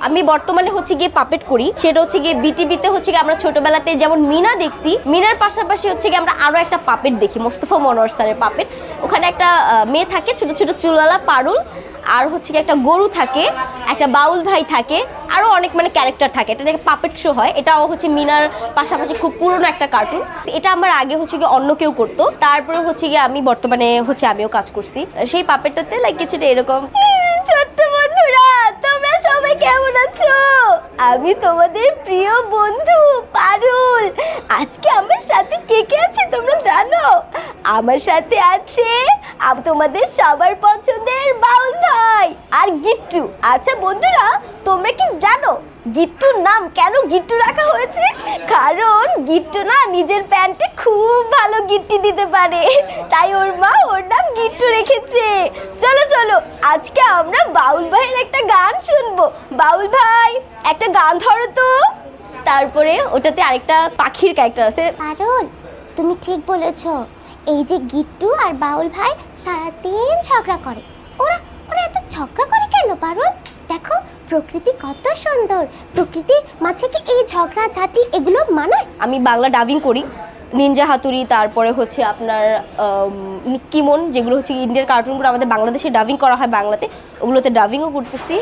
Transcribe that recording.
আমি বর্তমানে হচ্ছে গিয়ে পাপেট করি, সেটা হচ্ছে গিয়ে বিটিভিতে হচ্ছে গিয়ে আমরা ছোটবেলাতে যেমন মিনা দেখছি, মিনার পাশাপাশি হচ্ছে গিয়ে আমরা আরো একটা পাপেট দেখি, মোস্তফা মনোয়ার স্যারের পাপেট। ওখানে একটা মেয়ে থাকে ছোট ছোট চুলওয়ালা পারুল, আর হচ্ছে কি একটা গরু থাকে, একটা বাউল ভাই থাকে, আরো অনেক মানে ক্যারেক্টার থাকে। এটা দেখে পাপেট শো হয়, এটাও হচ্ছে মিনার পাশাপাশি খুব পুরনো একটা কার্টুন। এটা আমার আগে হচ্ছে কি অন্য কেউ করতো, তারপরে হচ্ছে গিয়ে আমি বর্তমানে হচ্ছে আমিও কাজ করছি সেই পাপেটটাতে, লাইক কিছুটা এরকম। ছোট্ট বন্ধুরা, তোমরা সবাই কেমন আছো? আমি তোমাদের প্রিয় বন্ধু পারুল। আজকে আমার সাথে কে কে আছে তোমরা জানো? আমার সাথে আছে তোমাদের সবার পছন্দের বাউল ভাই আর গিট্টু। আচ্ছা বন্ধুরা, তোমরা কি জানো গিট্টুর নাম কেন গিট্টু রাখা হয়েছে? কারণ গিট্টু না নিজের প্যান্টে খুব ভালো গিট্টি দিতে পারে, তাই ওর মা ওর নাম গিট্টু রেখেছে। চলো চলো, আজকে আমরা বাউল ভাইয়ের একটা গান শুনবো। বাউল ভাই, একটা গান ধরো তো। তারপরে ওটাতে আরেকটা পাখির ক্যারেক্টার আছে। পারুল, তুমি ঠিক বলেছো। এই যে গিট্টু আর বাউল ভাই সারাদিন ঝগড়া করে। ওরা ওরা এত ঝগড়া করে কেন পারুল? দেখো প্রকৃতি কত সুন্দর, প্রকৃতির মাঝে কি এই ঝগড়া ঝাঁটি এগুলো মানায়? আমি বাংলা ডাবিং করি, নিনজা হাতুড়ি, তারপরে হচ্ছে আপনার নিক্কিমন, যেগুলো হচ্ছে ইন্ডিয়ার কার্টুনগুলো আমাদের বাংলাদেশে ডাবিং করা হয় বাংলাতে, ওগুলোতে ডাবিংও করতেছি।